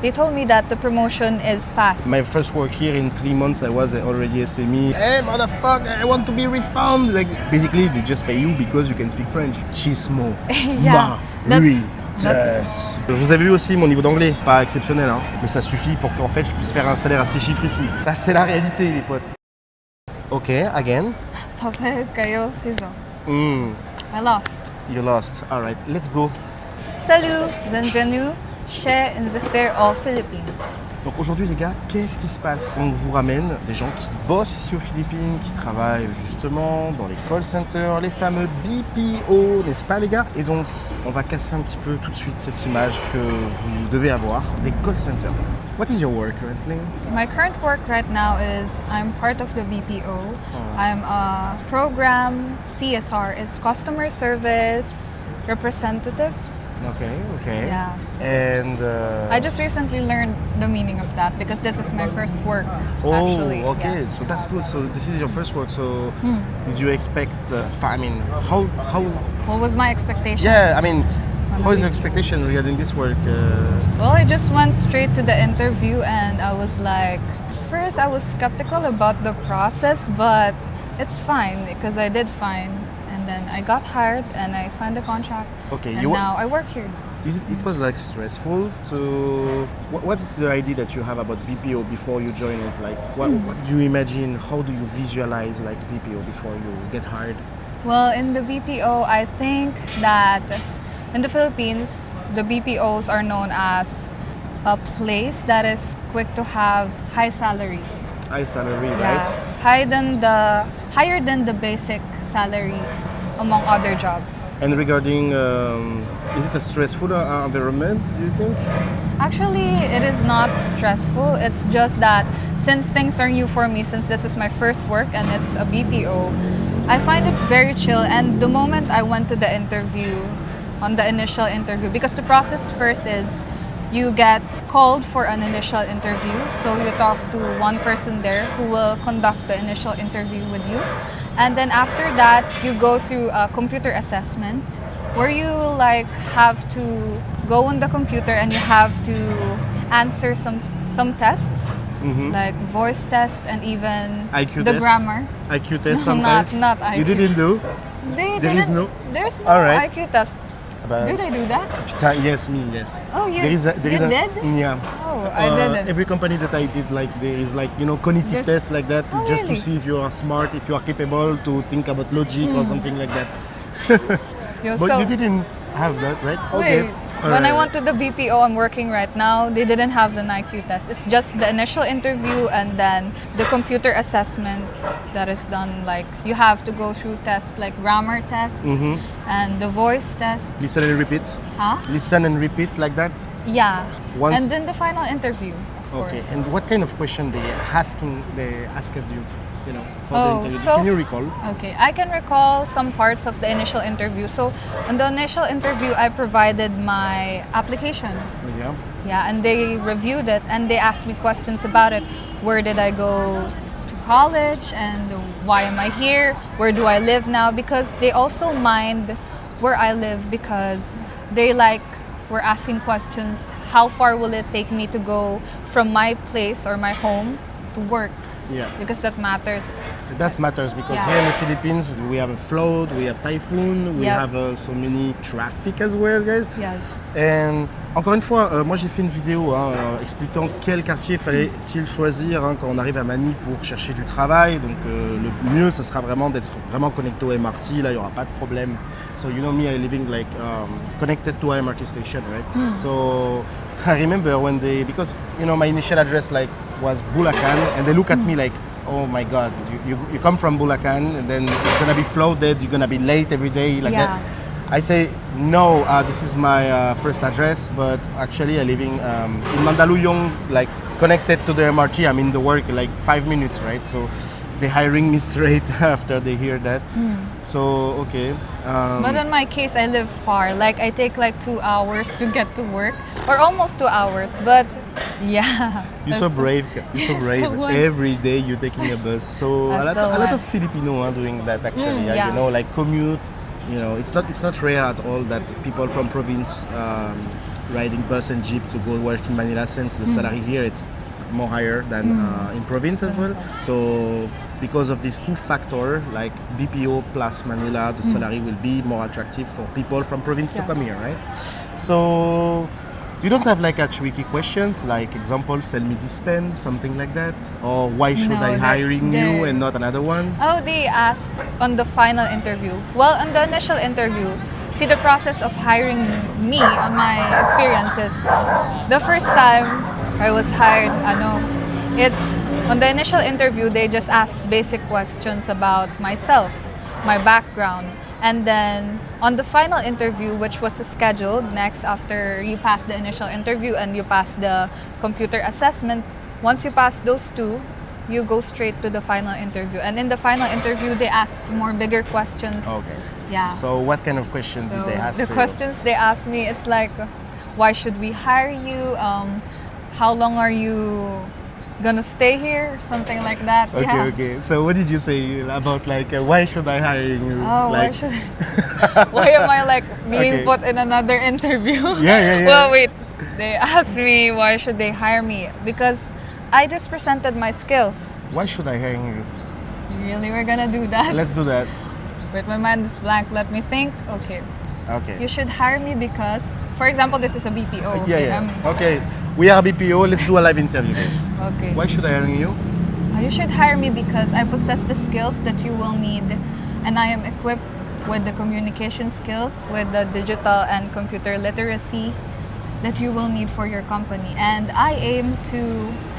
They told me that the promotion is fast. My first work here in 3 months, I was already SME. Hey, motherfucker, I want to be refunded. Like, basically, they just pay you because you can speak French. Chismo. Yeah, Oui. Vous avez vu aussi mon niveau d'anglais, pas exceptionnel, hein, mais ça suffit pour qu'en fait je puisse faire un salaire à 6 chiffres ici. Ça c'est la réalité les potes. Ok, again. Papel kayo siso. I lost. You lost. Alright, let's go. Salut, bienvenue chez Investir aux Philippines. Donc aujourd'hui les gars, qu'est-ce qui se passe? On vous ramène des gens qui bossent ici aux Philippines, qui travaillent justement dans les call centers, les fameux BPO, n'est-ce pas les gars? Et donc on va casser un petit peu tout de suite cette image que vous devez avoir des call centers. What is your work currently? My current work right now is I'm part of the BPO. I'm a program CSR, it's customer service representative. Okay. Yeah. And I just recently learned the meaning of that because this is my first work actually. Okay, Yeah. so that's good. So this is your first work. So did you expect? I mean, how? What was my expectations? Yeah, I mean, how is your expectation regarding this work? Well, I just went straight to the interview and I was like, first I was skeptical about the process, but it's fine because I did fine. And then I got hired and I signed the contract. Okay, and now I work here. It was like stressful to. What's the idea that you have about BPO before you join it? Like, what do you imagine? How do you visualize like BPO before you get hired? Well, in the BPO, I think that in the Philippines, the BPOs are known as a place that is quick to have high salary. High salary, Yeah, right? higher than the basic salary among other jobs. And regarding, is it a stressful environment, do you think? Actually, it is not stressful. It's just that since things are new for me, since this is my first work and it's a BPO, I find it very chill. And the moment I went to the interview, on the initial interview, because the process first is you get called for an initial interview. So you talk to one person there who will conduct the initial interview with you. And then after that, you go through a computer assessment where you like have to go on the computer and you have to answer some tests, like voice test and even IQ the test? grammar. IQ test No, sometimes? not IQ. You didn't do? There's no All right. IQ test. But, Did I do that? putain, yes. Oh, you You did? Yeah. Oh, I didn't. Every company that I did, like there is like cognitive There's- test like that, Oh, just really? to see if you are smart, if you are capable to think about logic or something like that. Yo, But so, you didn't have that, right? wait, All when I right. went to the BPO I'm working right now, they didn't have the IQ test. It's just the initial interview and then the computer assessment that is done. Like you have to go through tests like grammar tests and the voice test. Listen and repeat. Huh? Listen and repeat like that. Yeah. Once- And then the final interview, of course. Okay. And what kind of question they asked you? For the Oh, interview. so- Can you recall? Okay, I can recall some parts of the initial interview. So, in the initial interview, I provided my application. Yeah. Yeah, and they reviewed it and they asked me questions about it. Where did I go to college and why am I here? Where do I live now? Because they also mind where I live because they were asking questions. How far will it take me to go from my place or my home to work? Yeah. Because that matters. That matters because Yeah. here in the Philippines we have a flood, we have typhoon, we Yep. have so many traffic as well, guys. Yes. And encore une fois, moi j'ai fait une vidéo expliquant quel quartier fallait-il choisir quand on arrive à Manille pour chercher du travail. Donc le mieux, ça sera vraiment d'être vraiment connecté au MRT. Là, il n'y aura pas de problème. So you know me, I living like connected to a MRT station, right? So I remember when because my initial address was Bulacan, and they look at me like, oh my God, you come from Bulacan, and then it's gonna be flooded. You're gonna be late every day, like Yeah. that. I say, no, this is my first address, but actually I'm living in Mandaluyong, like connected to the MRT. I'm in the work like 5 minutes, right? So they're hiring me straight after they hear that. So, okay. But in my case, I live far. Like I take like 2 hours to get to work, or almost 2 hours. But yeah, You're so brave. You're so brave. the one. Every day you're taking a bus. So a That's lot the of Filipino are doing that actually. yeah. Like commute. It's not rare at all that people from province riding bus and jeep to go work in Manila, since the salary here it's more higher than in province as well. So because of these two factors, like BPO plus Manila, the salary will be more attractive for people from province to come here, right? So you don't have like a tricky questions, like example, sell me this pen, something like that? Or why should I hiring you and not another one? Oh, they asked on the final interview. Well, on the initial interview, see the process of hiring me on my experiences. The first time I was hired, it's on the initial interview, they just asked basic questions about myself, my background. And then on the final interview, which was scheduled next after you pass the initial interview and you pass the computer assessment, once you pass those two, you go straight to the final interview. And in the final interview, they asked more bigger questions. Okay. Yeah. So what kind of questions did they ask the you? questions they asked me, it's like, why should we hire you? How long are you gonna stay here? Something like that. Okay. So what did you say about like why should I hire you? Oh, like, why am I like being Okay. put in another interview? Yeah. Well, wait. They asked me why should they hire me because I just presented my skills. Why should I hire you? Really, we're gonna do that? Let's do that. Wait, my mind is blank. Let me think. Okay. Okay. You should hire me because, for example, this is a BPO. Yeah. Okay. We are BPO. Let's do a live interview, guys. Okay. Why should I hire you? You should hire me because I possess the skills that you will need, and I am equipped with the communication skills, with the digital and computer literacy that you will need for your company. And I aim to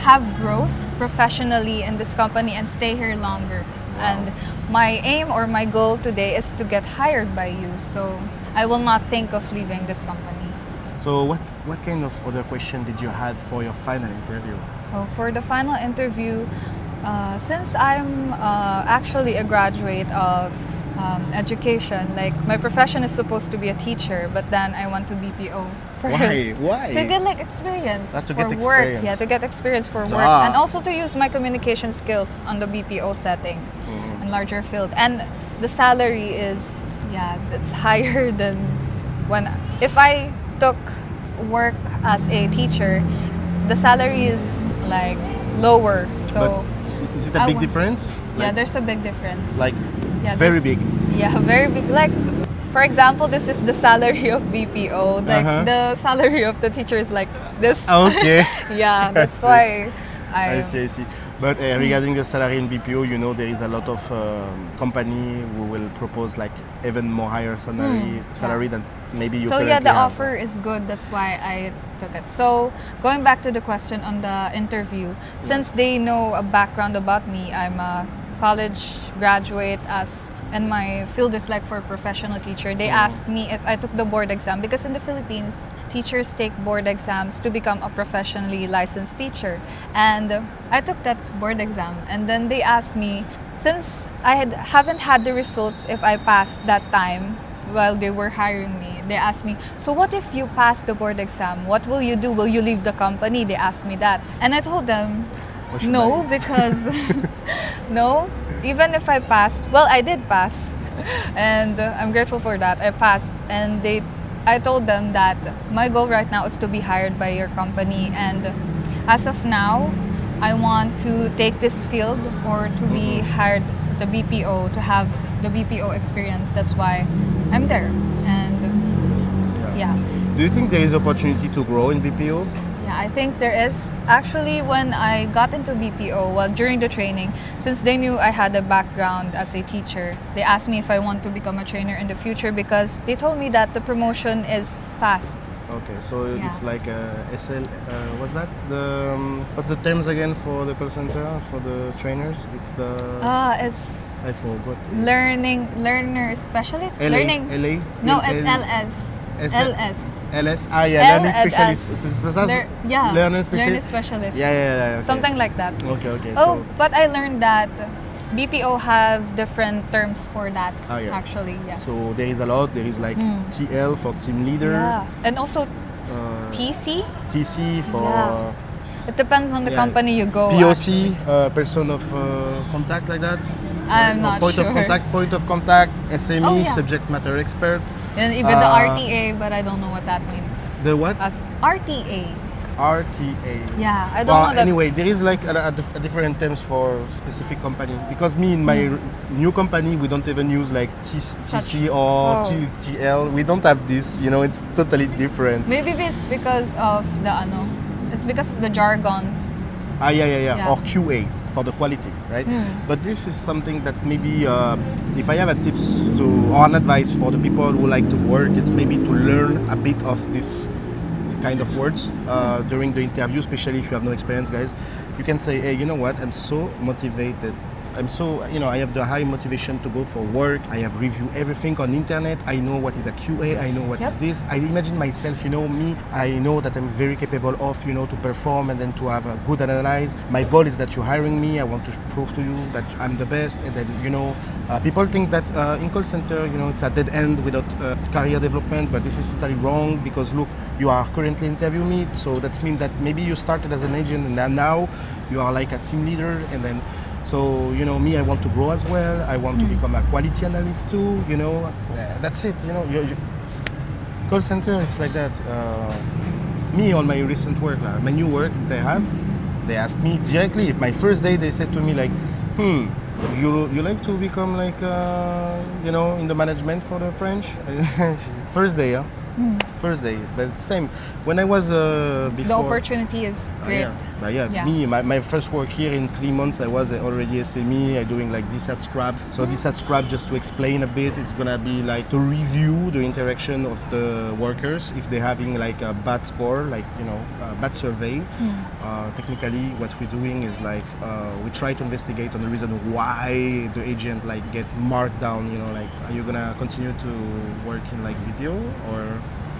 have growth professionally in this company and stay here longer. And my aim or my goal today is to get hired by you. So I will not think of leaving this company. So what kind of other question did you have for your final interview? Well, for the final interview, since I'm actually a graduate of education, like my profession is supposed to be a teacher, but then I went to BPO first. Why? To get like experience To for get work. experience. Yeah, to get experience for work, Ah. and also to use my communication skills on the BPO setting and larger field. And the salary is, it's higher than if I took work as a teacher, the salary is like lower. So But is it a big difference? yeah, there's a big difference. Like Yeah, very there's- big. Yeah, very big. Like, for example, this is the salary of BPO. Like, the salary of the teacher is like this. Okay. Yeah, that's see. why I see. But regarding the salary in BPO, there is a lot of company who will propose like even more higher salary than maybe you So currently yeah, the have. offer is good. That's why I took it. So going back to the question on the interview, since they know a background about me, I'm a college graduate and my field is like for professional teacher. They asked me if I took the board exam because in the Philippines, teachers take board exams to become a professionally licensed teacher. And I took that board exam, and then they asked me, since I haven't had the results if I passed that time while they were hiring me, they asked me, so what if you pass the board exam? What will you do? Will you leave the company? They asked me that. And I told them, Why should no, I? because no, even if I passed, well, I did pass, and I'm grateful for that. I passed, and I told them that my goal right now is to be hired by your company, and as of now, I want to take this field or to be hired at the BPO, to have the BPO experience. That's why I'm there, and yeah. Do you think there is opportunity to grow in BPO? Yeah, I think there is. Actually, when I got into BPO, well, during the training, since they knew I had a background as a teacher, they asked me if I want to become a trainer in the future because they told me that the promotion is fast. Okay, so Yeah. it's like SL. What's that? What's the terms again for the call center for the trainers? It's the It's I forgot. learner specialist. LA, Learning. LA. No, L- it's LS. SL. LS. LS. Ah, yeah, learning LS. specialist. C'est ça? Yeah. Learning specialist. Learning specialist. Yeah. Okay. Something like that. Okay. Oh, So but I learned that BPO have different terms for that. yeah. Actually, yeah. So there is a lot. There is like TL for team leader. Yeah, and also Uh, TC. TC for Yeah. It depends on the Yeah. company you go. POC, person of contact, like that. I'm not point sure. Point of contact, SME, Oh, yeah. subject matter expert. And even the Uh, RTA, but I don't know what that means. The what? As RTA. RTA. Yeah, I don't Well, know that. anyway, there is like a different terms for specific company. Because me in my new company, we don't even use like TC or Oh. TL. We don't have this. It's totally different. Maybe it's because of the it's because of the jargons. Yeah. Yeah. Or QA for the quality, right? But this is something that maybe if I have a tips or an advice for the people who like to work, it's maybe to learn a bit of this kind of words during the interview, especially if you have no experience, guys. You can say, hey, you know what? I'm so motivated. I have the high motivation to go for work. I have reviewed everything on internet. I know what is a QA. I know what is this. I imagine myself, me. I know that I'm very capable of, to perform and then to have a good analyze. My goal is that you're hiring me. I want to prove to you that I'm the best. And then, people think that in call center, it's a dead end without career development, but this is totally wrong because look, you are currently interviewing me. So that means that maybe you started as an agent and now you are like a team leader and then so, me, I want to grow as well. I want to become a quality analyst too, That's it, Call center, it's like that. Me, on my recent work, my new work they ask me directly. If my first day, they said to me like, you like to become like, in the management for the French? First day, yeah. First day, but it's same. When I was before, The opportunity is great. Yeah. Me, my first work here in 3 months, I was already SME. I doing like this at Scrap. So this at Scrap, just to explain a bit, it's gonna be like to review the interaction of the workers if they're having like a bad score, like a bad survey. Technically, what we're doing is like we try to investigate on the reason why the agent like get marked down. Like are you gonna continue to work in like BPO or?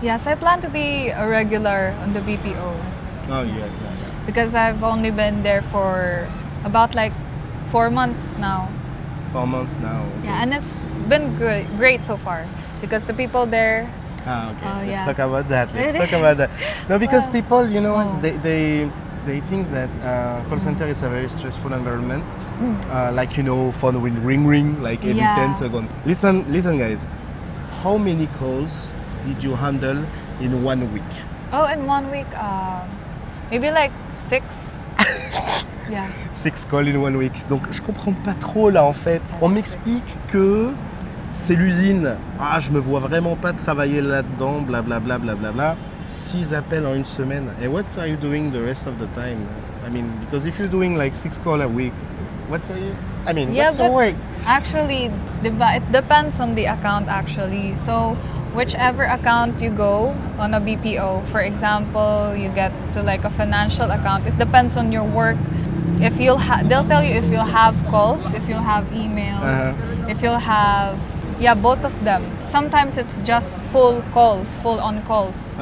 Yes, I plan to be a regular on the BPO Oh yeah. because I've only been there for about like 4 months now. 4 months now. Okay. Yeah, and it's been great so far because the people there. Okay. Let's yeah. talk about that. No, because Well, people, they think that call center is a very stressful environment. Like phone will ring like every Yeah. 10 seconds. Listen, guys. How many calls did you handle in 1 week? Oh, in 1 week, maybe like 6. Yeah. 6 calls in 1 week. Donc je comprends pas trop là en fait. On m'explique que c'est l'usine. Ah, je me vois vraiment pas travailler là-dedans, blablabla, blablabla. 6 appels en une semaine. And what are you doing the rest of the time? I mean, because if you're doing like 6 calls a week, what's your work? Actually, it depends on the account actually. So whichever account you go on a BPO, for example, you get to like a financial account, it depends on your work. If they'll tell you if you'll have calls, if you'll have emails, if you'll have, both of them. Sometimes it's just full on calls.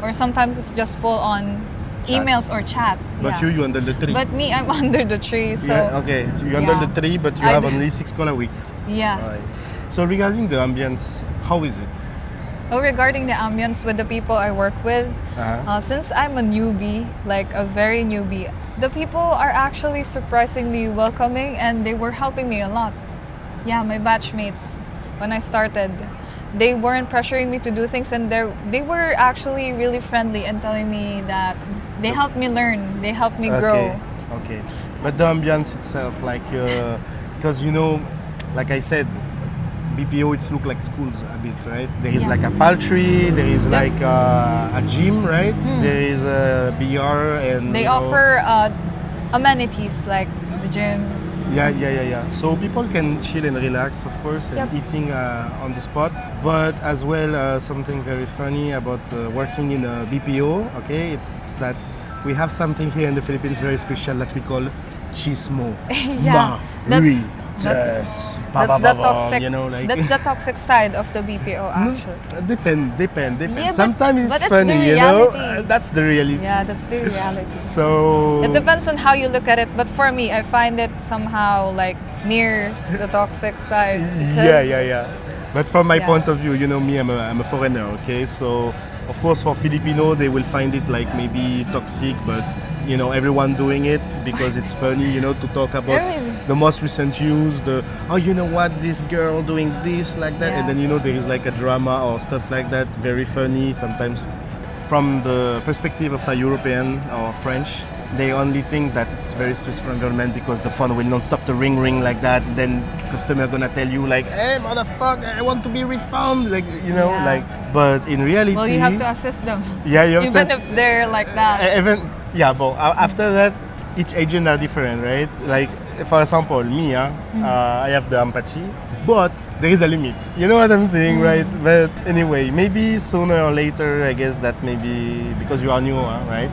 Or sometimes it's just full on emails or chats. But you under the 3. But me, I'm under the 3. So okay, so you're under the 3, but you have only 6 calls a week. Yeah. All right. So regarding the ambience, how is it? Oh, regarding the ambience with the people I work with, since I'm a newbie, like a very newbie, the people are actually surprisingly welcoming and they were helping me a lot. Yeah, my batchmates, when I started, they weren't pressuring me to do things and they were actually really friendly and telling me that they helped me learn, they helped me grow. Okay. But the ambience itself, like, because like I said, BPO, it's look like schools a bit, right? There is like a pantry, there is like a gym, right? There is a BR and they offer amenities like the gyms. Yeah. So people can chill and relax, of course, and eating on the spot. But as well, something very funny about working in a BPO, okay, it's that we have something here in the Philippines very special that we call chismo. That's the toxic. That's the toxic side of the BPO actually. Depend. Yeah, Sometimes but it's funny, the reality. That's the reality. Yeah, that's the reality. So It depends on how you look at it, but for me, I find it somehow like near the toxic side. Yeah. But from my point of view, me, I'm a foreigner, okay? So Of course, for Filipino, they will find it like maybe toxic, but you know, everyone doing it because it's funny, you know, to talk about the most recent news, oh, you know what, this girl doing this, like that, and then, you know, there is like a drama or stuff like that, very funny, sometimes from the perspective of a European or French. They only think that it's very stressful environment because the phone will not stop to ring like that. Then customer gonna tell you like, hey motherfucker, I want to be refunded, like, you know, like. But in reality, well, you have to assist them. Yeah, you have even if they're like that. Even but after that, each agent are different, right? Like for example, me, I have the empathy, but there is a limit. You know what I'm saying, right? But anyway, maybe sooner or later, I guess that maybe because you are new, right?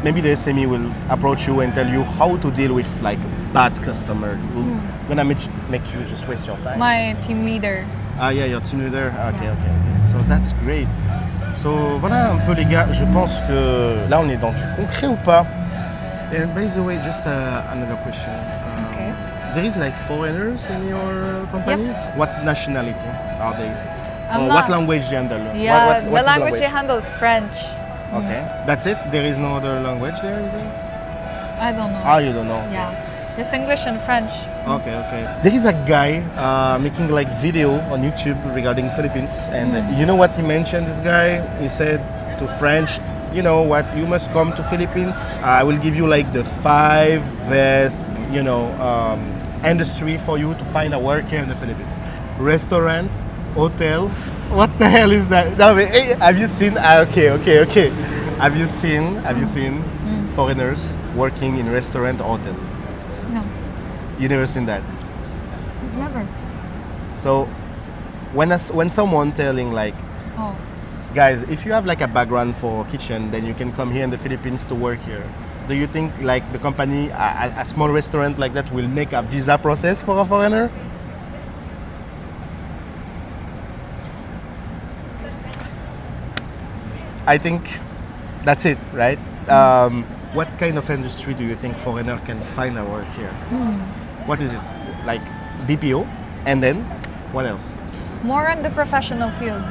Maybe the SME will approach you and tell you how to deal with like bad customer who gonna make you just waste your time. My team leader. Ah yeah, your team leader. Okay. So that's great. So voilà un peu les gars. Je pense que là on est dans du concret ou pas? And by the way, just another question. Okay. There is like foreigners in your company. Yep. What nationality are they? I'm Or not- what language do you handle? Yeah, What the is language she handles is French. Okay, that's it. There is no other language there. I don't know. Ah, you don't know. Yeah, just English and French. Okay. There is a guy making like video on YouTube regarding Philippines, and you know what he mentioned? This guy, he said to French, you know what, you must come to Philippines. I will give you like the 5 best, you know, industry for you to find a work here in the Philippines. Restaurant, hotel. What the hell is that? No, but, hey, have you seen? Okay. Have you seen foreigners working in restaurant or hotel? No, You never seen that? I've never. So when someone telling like, Oh, guys, if you have like a background for kitchen, then you can come here in the Philippines to work here. Do you think like the company, a small restaurant like that, will make a visa process for a foreigner? I think that's it, right? What kind of industry do you think foreigner can find a work here? What is it? Like BPO, and then what else? more on the professional field.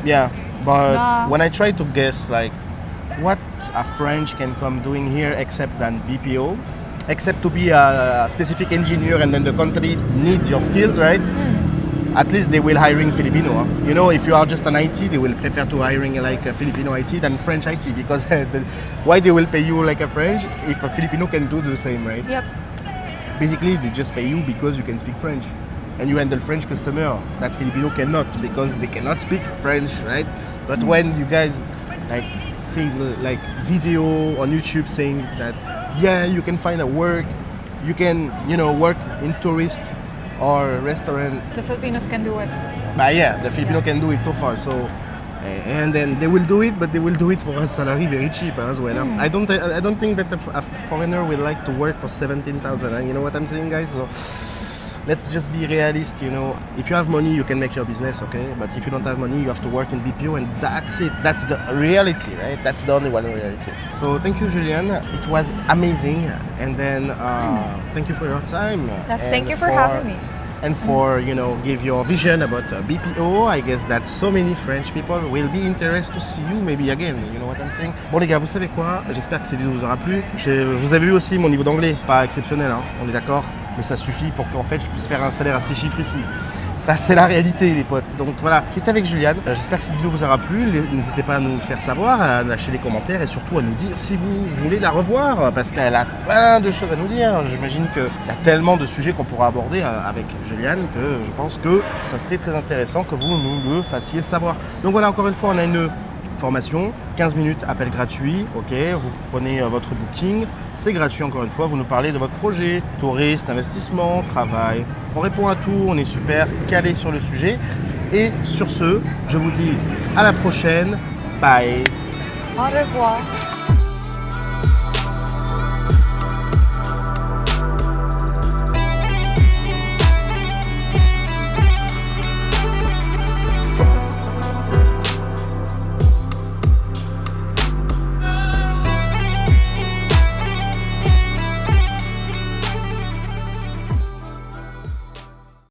Yeah, but Yeah. when I try to guess like what a French can come doing here except than BPO, except to be a specific engineer and then the country needs your skills, right? At least they will hiring Filipino. You know, if you are just an IT, they will prefer to hiring like a Filipino IT than French IT because why they will pay you like a French if a Filipino can do the same, right? Yep. Basically, they just pay you because you can speak French. And you handle French customer that Filipino cannot because they cannot speak French, right? But when you guys like see like video on YouTube saying that, yeah, you can find a work, you can, you know, work in tourist or restaurant. The Filipinos can do it. But yeah, the Filipino can do it so far. So, and then they will do it, but they will do it for a salary very cheap as well. I don't think that a foreigner will like to work for 17,000. You know what I'm saying, guys? So let's just be realist. You know, if you have money, you can make your business, okay? But if you don't have money, you have to work in BPO, and that's it. That's the reality, right? That's the only one reality. So thank you, Julian. It was amazing, and then thank you for your time. Yes, and thank you for having me. And for, you know, give your vision about BPO. I guess that so many French people will be interested to see you maybe again. You know what I'm saying? Bon les gars, vous savez quoi? J'espère que cette vidéo vous aura plu. Vous avez vu aussi mon niveau d'anglais, pas exceptionnel, hein, on est d'accord? Mais ça suffit pour qu'en fait je puisse faire un salaire à 6 chiffres ici. Ça c'est la réalité les potes. Donc voilà, j'étais avec Juliane. J'espère que cette vidéo vous aura plu. N'hésitez pas à nous le faire savoir, à lâcher les commentaires et surtout à nous dire si vous voulez la revoir parce qu'elle a plein de choses à nous dire. J'imagine qu'il y a tellement de sujets qu'on pourra aborder avec Juliane que je pense que ça serait très intéressant que vous nous le fassiez savoir. Donc voilà, encore une fois, on a une formation, 15 minutes, appel gratuit, ok, vous prenez votre booking, c'est gratuit encore une fois, vous nous parlez de votre projet, touriste, investissement, travail, on répond à tout, on est super calé sur le sujet, et sur ce, je vous dis à la prochaine, bye. Au revoir.